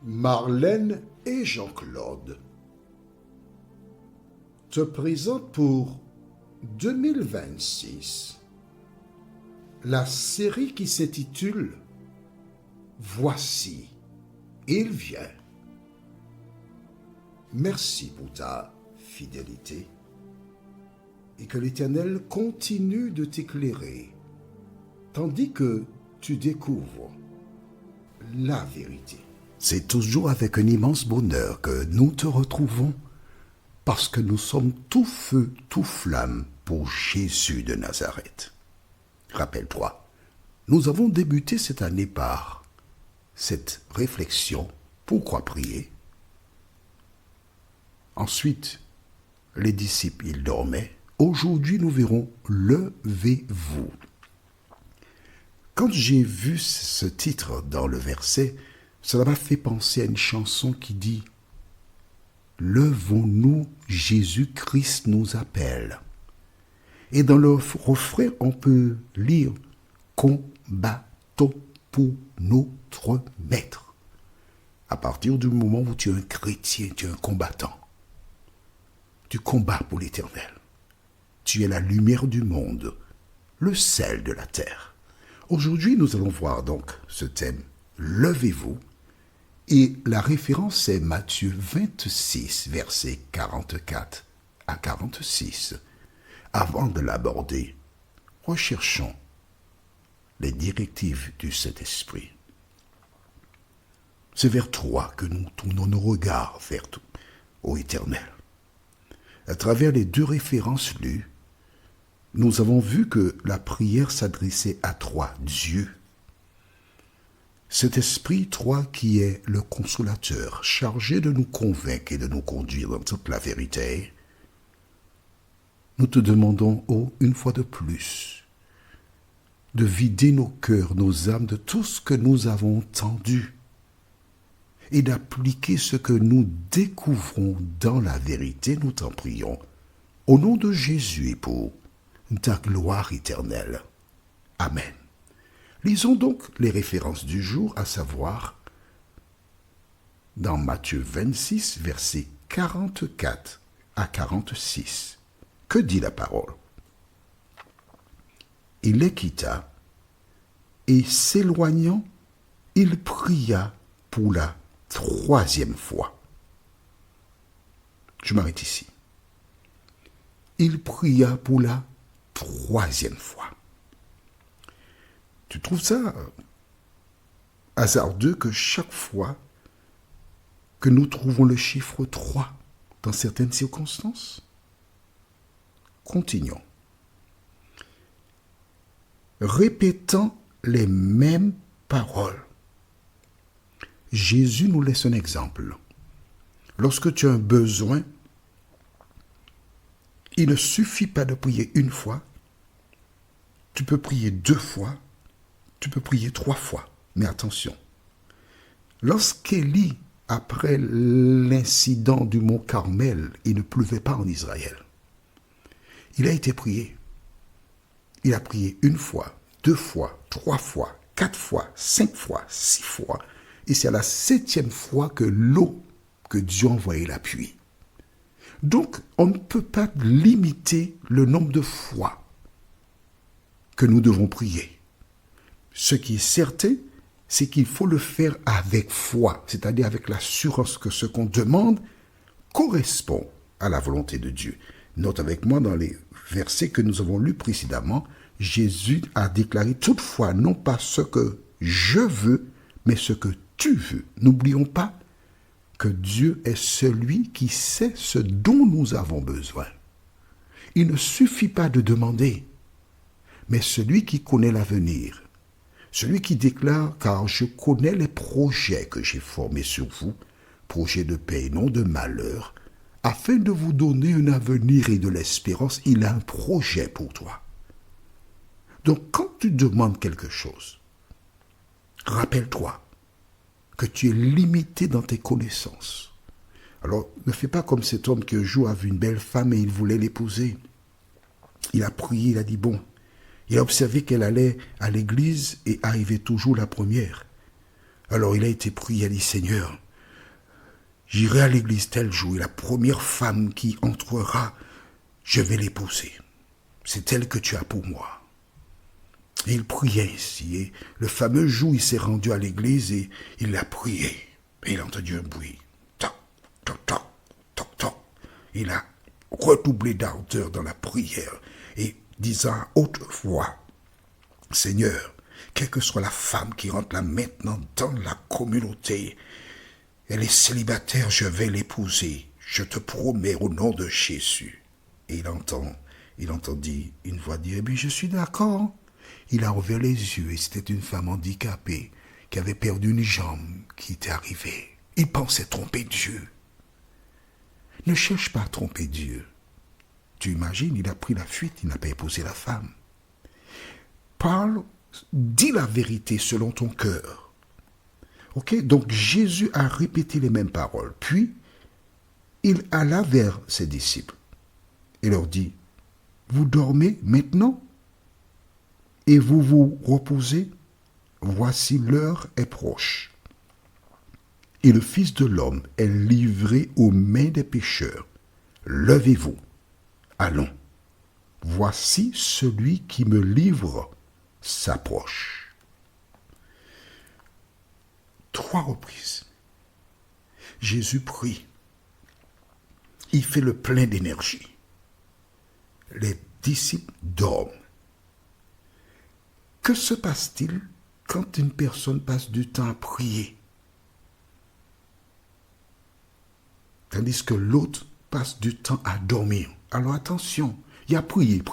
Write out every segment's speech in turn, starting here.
Marlène et Jean-Claude te présentent pour 2026 la série qui s'intitule « Voici, il vient ». Merci pour ta fidélité et que l'Éternel continue de t'éclairer tandis que tu découvres la vérité. C'est toujours avec un immense bonheur que nous te retrouvons parce que nous sommes tout feu, tout flamme pour Jésus de Nazareth. Rappelle-toi, nous avons débuté cette année par cette réflexion. Pourquoi prier? Ensuite, les disciples, ils dormaient. Aujourd'hui, nous verrons « Levez-vous ». Quand j'ai vu ce titre dans le verset, cela m'a fait penser à une chanson qui dit « Levons-nous, Jésus-Christ nous appelle ». Et dans le refrain, on peut lire « Combattons pour notre Maître ». À partir du moment où tu es un chrétien, tu es un combattant. Tu combats pour l'Éternel. Tu es la lumière du monde, le sel de la terre. Aujourd'hui, nous allons voir donc ce thème « Levez-vous ». Et la référence est Matthieu 26, versets 44 à 46. Avant de l'aborder, recherchons les directives du Saint-Esprit. C'est vers toi que nous tournons nos regards vers ô Éternel. À travers les deux références lues, nous avons vu que la prière s'adressait à toi, Dieu. Cet esprit, toi qui es le consolateur, chargé de nous convaincre et de nous conduire dans toute la vérité, nous te demandons, une fois de plus, de vider nos cœurs, nos âmes de tout ce que nous avons entendu et d'appliquer ce que nous découvrons dans la vérité, nous t'en prions, au nom de Jésus et pour ta gloire éternelle. Amen. Lisons donc les références du jour, à savoir dans Matthieu 26, versets 44 à 46. Que dit la parole? Il les quitta et s'éloignant, il pria pour la troisième fois. Je m'arrête ici. Il pria pour la troisième fois. Tu trouves ça hasardeux que chaque fois que nous trouvons le chiffre 3 dans certaines circonstances? Continuons. Répétant les mêmes paroles, Jésus nous laisse un exemple. Lorsque tu as un besoin, il ne suffit pas de prier une fois, tu peux prier 2 fois, tu peux prier 3 fois. Mais attention, lorsqu'Élie, après l'incident du mont Carmel, il ne pleuvait pas en Israël, il a été prié. Il a prié 1 fois, 2 fois, 3 fois, 4 fois, 5 fois, 6 fois. Et c'est à la 7e fois que Dieu a envoyé la pluie. Donc, on ne peut pas limiter le nombre de fois que nous devons prier. Ce qui est certain, c'est qu'il faut le faire avec foi, c'est-à-dire avec l'assurance que ce qu'on demande correspond à la volonté de Dieu. Note avec moi dans les versets que nous avons lus précédemment, Jésus a déclaré toutefois non pas ce que je veux, mais ce que tu veux. N'oublions pas que Dieu est celui qui sait ce dont nous avons besoin. Il ne suffit pas de demander, mais celui qui connaît l'avenir, celui qui déclare « car je connais les projets que j'ai formés sur vous, projets de paix et non de malheur, afin de vous donner un avenir et de l'espérance, il a un projet pour toi. » Donc quand tu demandes quelque chose, rappelle-toi que tu es limité dans tes connaissances. Alors ne fais pas comme cet homme qui un jour a vu une belle femme et il voulait l'épouser. Il a prié, il a dit bon. Il a observé qu'elle allait à l'église et arrivait toujours la première. Alors il a été prié, il a dit Seigneur, J'irai à l'église tel jour et la première femme qui entrera, je vais l'épouser. C'est elle que tu as pour moi. Et il priait ainsi. Et le fameux jour, il s'est rendu à l'église et il a prié. Et il a entendu un bruit. Toc, toc, toc, toc, toc. Il a redoublé d'ardeur dans la prière et disant à haute voix, Seigneur, quelle que soit la femme qui rentre là maintenant dans la communauté, elle est célibataire, je vais l'épouser. Je te promets au nom de Jésus. Et il entendit une voix dire, eh bien, je suis d'accord. Il a ouvert les yeux et c'était une femme handicapée qui avait perdu une jambe qui était arrivée. Il pensait tromper Dieu. Ne cherche pas à tromper Dieu. Tu imagines, il a pris la fuite, il n'a pas épousé la femme. Parle, dis la vérité selon ton cœur. Ok, donc Jésus a répété les mêmes paroles. Puis, il alla vers ses disciples et leur dit, vous dormez maintenant et vous vous reposez, voici l'heure est proche. Et le Fils de l'homme est livré aux mains des pécheurs. Levez-vous, allons. Voici celui qui me livre s'approche. 3 reprises. Jésus prie. Il fait le plein d'énergie. Les disciples dorment. Que se passe-t-il quand une personne passe du temps à prier, tandis que l'autre passe du temps à dormir? Alors attention, il y a prier.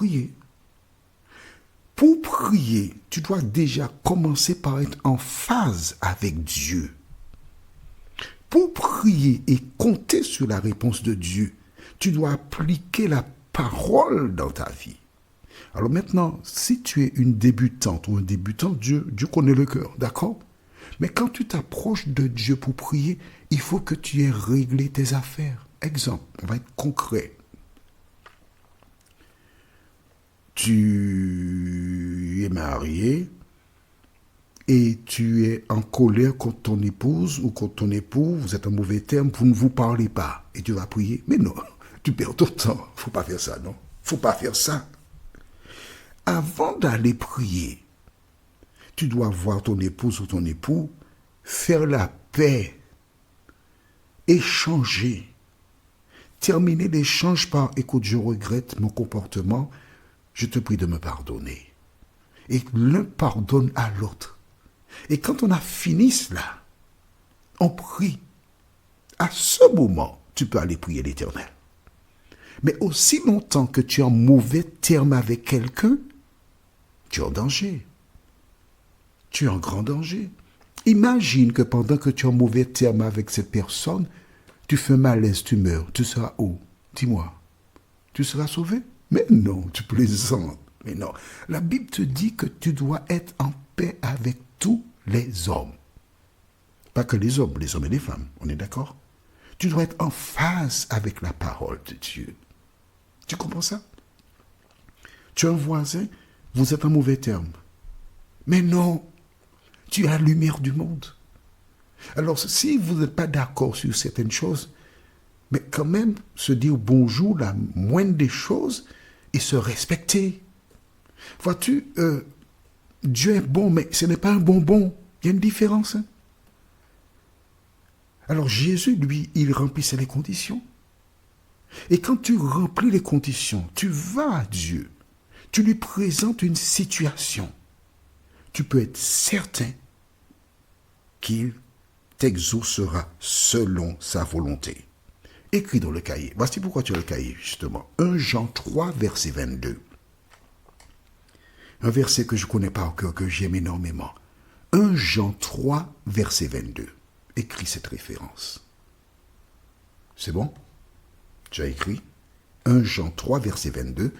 Pour prier, tu dois déjà commencer par être en phase avec Dieu. Pour prier et compter sur la réponse de Dieu, tu dois appliquer la parole dans ta vie. Alors maintenant, si tu es une débutante ou un débutant, Dieu connaît le cœur, d'accord? Mais quand tu t'approches de Dieu pour prier, il faut que tu aies réglé tes affaires. Exemple, on va être concret. Tu es marié et tu es en colère contre ton épouse ou contre ton époux, vous êtes en mauvais terme, vous ne vous parlez pas et tu vas prier. Mais non, tu perds ton temps. Faut pas faire ça, non? Faut pas faire ça. Avant d'aller prier, tu dois voir ton épouse ou ton époux, faire la paix, échanger, terminer l'échange par « écoute, je regrette mon comportement, je te prie de me pardonner ». Et l'un pardonne à l'autre. Et quand on a fini cela, on prie. À ce moment, tu peux aller prier l'Éternel. Mais aussi longtemps que tu es en mauvais terme avec quelqu'un, tu es en danger. Tu es en grand danger. Imagine que pendant que tu es en mauvais terme avec cette personne, tu fais malaise, tu meurs. Tu seras où? Dis-moi. Tu seras sauvé? Mais non, tu plaisantes. Mais non. La Bible te dit que tu dois être en paix avec tous les hommes. Pas que les hommes et les femmes. On est d'accord? Tu dois être en phase avec la parole de Dieu. Tu comprends ça? Tu as un voisin, vous êtes en mauvais terme. Mais non, tu es la lumière du monde. Alors, si vous n'êtes pas d'accord sur certaines choses, mais quand même se dire bonjour, la moindre des choses, et se respecter. Vois-tu, Dieu est bon, mais ce n'est pas un bonbon. Il y a une différence. Hein? Alors Jésus, lui, il remplissait les conditions. Et quand tu remplis les conditions, tu vas à Dieu. Tu lui présentes une situation. Tu peux être certain qu'il t'exaucera selon sa volonté. Écris dans le cahier. Voici pourquoi tu as le cahier, justement. 1 Jean 3, verset 22. Un verset que je ne connais pas au cœur, que j'aime énormément. 1 Jean 3, verset 22. Écris cette référence. C'est bon? Tu as écrit 1 Jean 3, verset 22.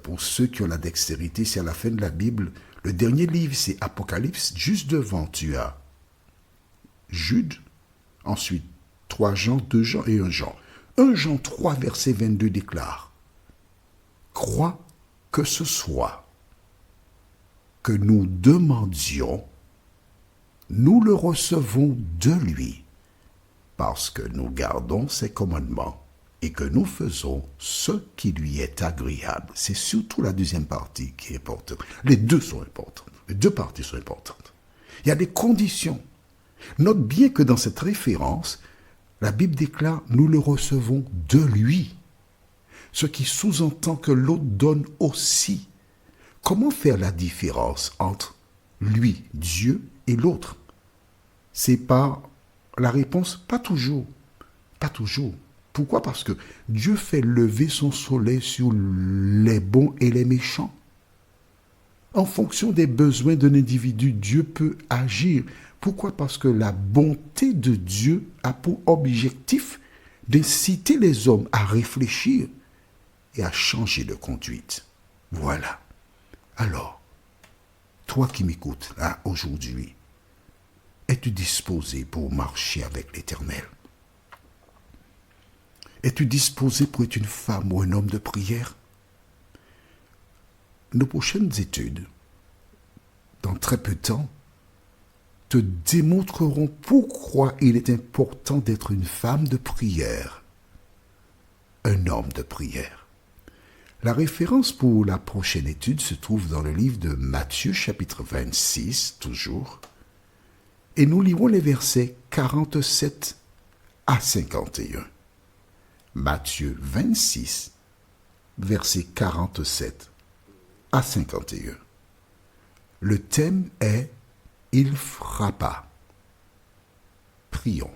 Pour ceux qui ont la dextérité, c'est à la fin de la Bible. Le dernier livre, c'est Apocalypse. Juste devant, tu as Jude. Ensuite, 3 Jean, 2 Jean et 1 Jean. 1 Jean 3, verset 22 déclare: crois que ce soit que nous demandions, nous le recevons de lui, parce que nous gardons ses commandements et que nous faisons ce qui lui est agréable. C'est surtout la deuxième partie qui est importante. Les deux sont importantes. Les deux parties sont importantes. Il y a des conditions. Note bien que dans cette référence, la Bible déclare « nous le recevons de lui », ce qui sous-entend que l'autre donne aussi. Comment faire la différence entre lui, Dieu, et l'autre? C'est par la réponse, pas toujours. Pas toujours. Pourquoi? Parce que Dieu fait lever son soleil sur les bons et les méchants. En fonction des besoins d'un individu, Dieu peut agir. Pourquoi? Parce que la bonté de Dieu a pour objectif d'inciter les hommes à réfléchir et à changer de conduite. Voilà. Alors, toi qui m'écoutes là aujourd'hui, es-tu disposé pour marcher avec l'Éternel? Es-tu disposé pour être une femme ou un homme de prière? Nos prochaines études, dans très peu de temps, te démontreront pourquoi il est important d'être une femme de prière, un homme de prière. La référence pour la prochaine étude se trouve dans le livre de Matthieu, chapitre 26, toujours, et nous lirons les versets 47 à 51. Matthieu 26, versets 47 à 51. Le thème est « Il frappa ». Prions.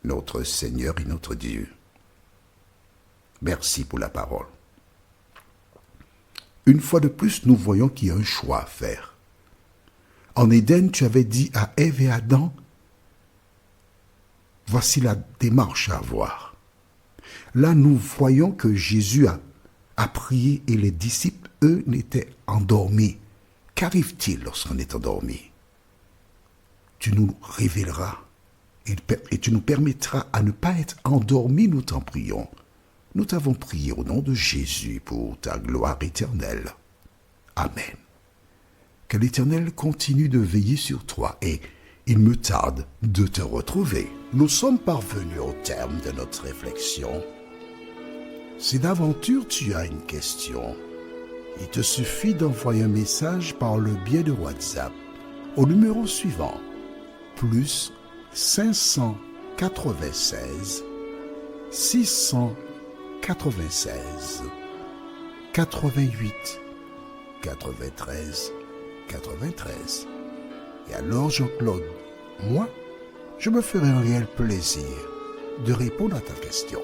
Notre Seigneur et notre Dieu, merci pour la parole. Une fois de plus, nous voyons qu'il y a un choix à faire. En Éden, tu avais dit à Ève et Adam, voici la démarche à avoir. Là, nous voyons que Jésus a prié et les disciples, eux, n'étaient endormis. Qu'arrive-t-il lorsqu'on est endormi? Tu nous révéleras et tu nous permettras à ne pas être endormis, nous t'en prions. Nous t'avons prié au nom de Jésus pour ta gloire éternelle. Amen. Que l'Éternel continue de veiller sur toi et il me tarde de te retrouver. Nous sommes parvenus au terme de notre réflexion. Si d'aventure tu as une question, il te suffit d'envoyer un message par le biais de WhatsApp au numéro suivant, plus 596 696 88 93 93. Et alors Jean-Claude, moi, je me ferai un réel plaisir de répondre à ta question.